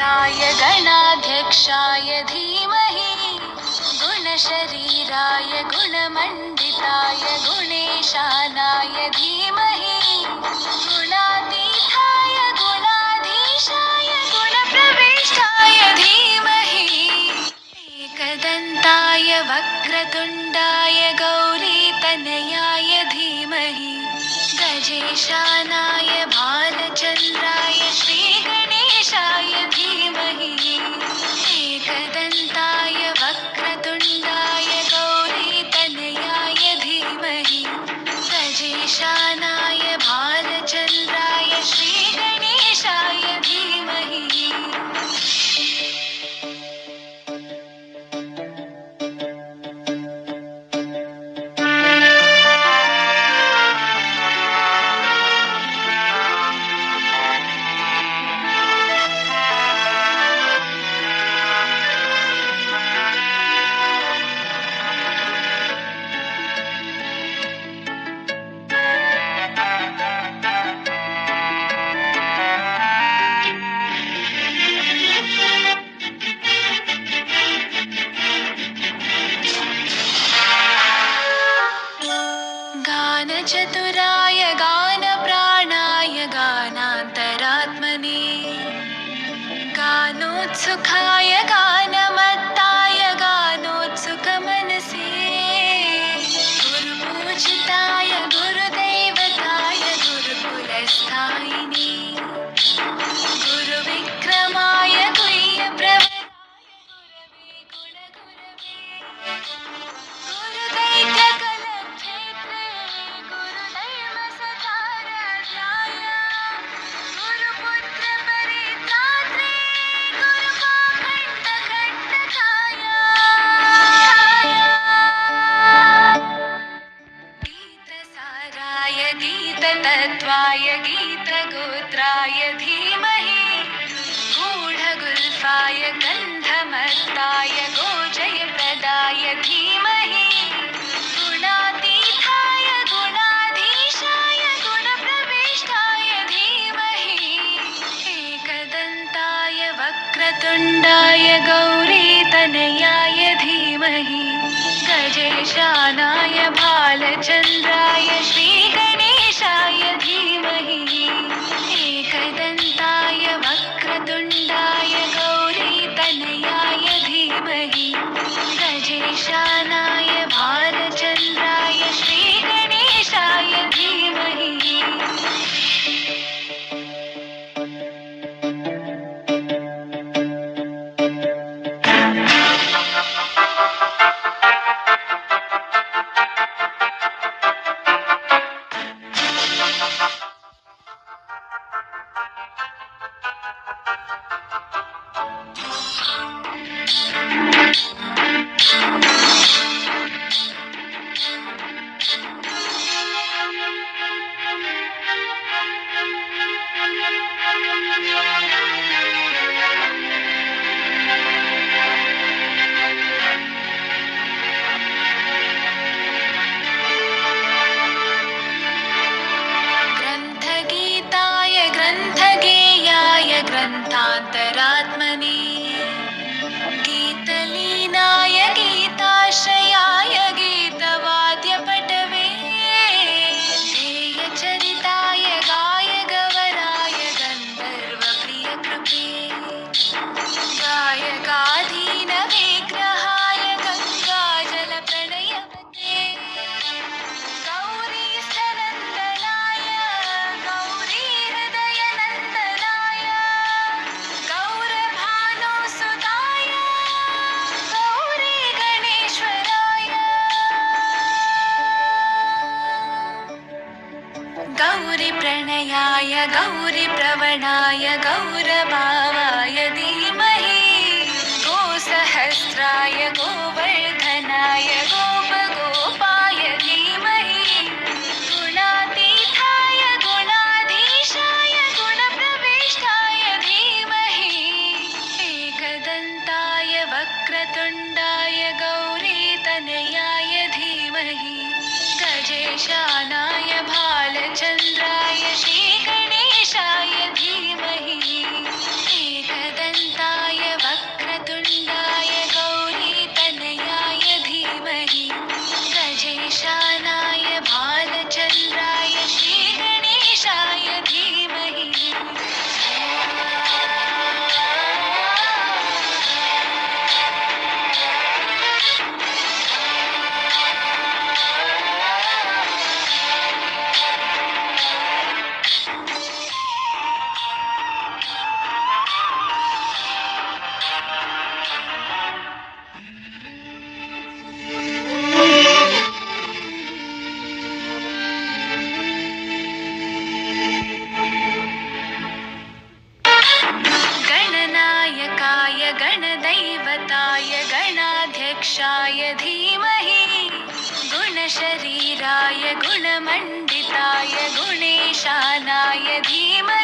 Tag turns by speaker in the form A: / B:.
A: गणाधिपतये गणाध्यक्षाय धीमहि गुणशरीराय गुणमण्डिताय गुणेशानाय धीमहि गुणातीताय गुणाधीशाय गुणप्रविष्टाय धीमहि एकदन्ताय वक्रतुण्डाय गौरीतनयाय धीमहि गजेशानाय भालचन्द्राय श्रीगणेशाय धीमहि एकदन्ताय वक्रतुण्डाय गौरीतनयाय धीमहि गजेशानाय भालचन्द्राय श्रीगणेशाय धीमहि गानचतुराय गानप्राणाय गानान्तरात्मने गानोत्सुकाय गानमत्ताय गानोत्सुकमनसे गुरुपूजिताय गुरुदैवताय गुरुकुलस्थायिने गुरुविक्रमाय गुह्यप्रवराय गुरवे गुणगुरवे गुरुदैत्यकलक्षेत्रे गुरुधर्मसकाराध्याय गुरुपुत्रपरित्रात्रे गुरुपाखण्डखण्डकाय गीतसाराय गीततत्त्वाय गीतगोत्राय धीमहि गूढगुल्फाय गन्धमत्ताय गोजयप्रदाय धीमहि गुणातीताय गुणाधीशाय गुणप्रविष्टाय धीमहि एकदन्ताय वक्रतुण्डाय गौरीतनयाय धीमहि गजेशानाय भालचन्द्राय श्रीगणेशाय धीमहि एकदन्ताय वक्रतुण्डाय गौरीतनयाय धीमहि गजेशानाय भालचन्द्राय श्रीगणेशाय धीमहि ग्रन्थगीताय ग्रन्थगेयाय ग्रन्थान्तरात्मने गीतलीनाय गीताश्रयाय गीतवाद्यपटवे ध्येयचरिताय गायगवराय गन्धर्वप्रियकृपे गायकाधीनविग्रहाय गङ्गाजलप्रणयवते गौरीस्थनन्दनाय गौरीहृदयनन्दनाय गौरभानुसुताय गौरीगणेश्वराय गौरीप्रणयाय गौरीप्रवणाय गौरभावाय धीमहि गोसहस्राय गोवर्धनाय गोपगोपाय धीमहि गुणातीताय गुणाधीशाय गुणप्रविष्टाय धीमहि एकदन्ताय वक्रतुण्डाय गौरीतनयाय धीमहि गजेशानाय भालचन्द्राय श्रीगणेशाय धीमहि एकदन्ताय गुणमण्डिताय गुणेशानाय धीमहि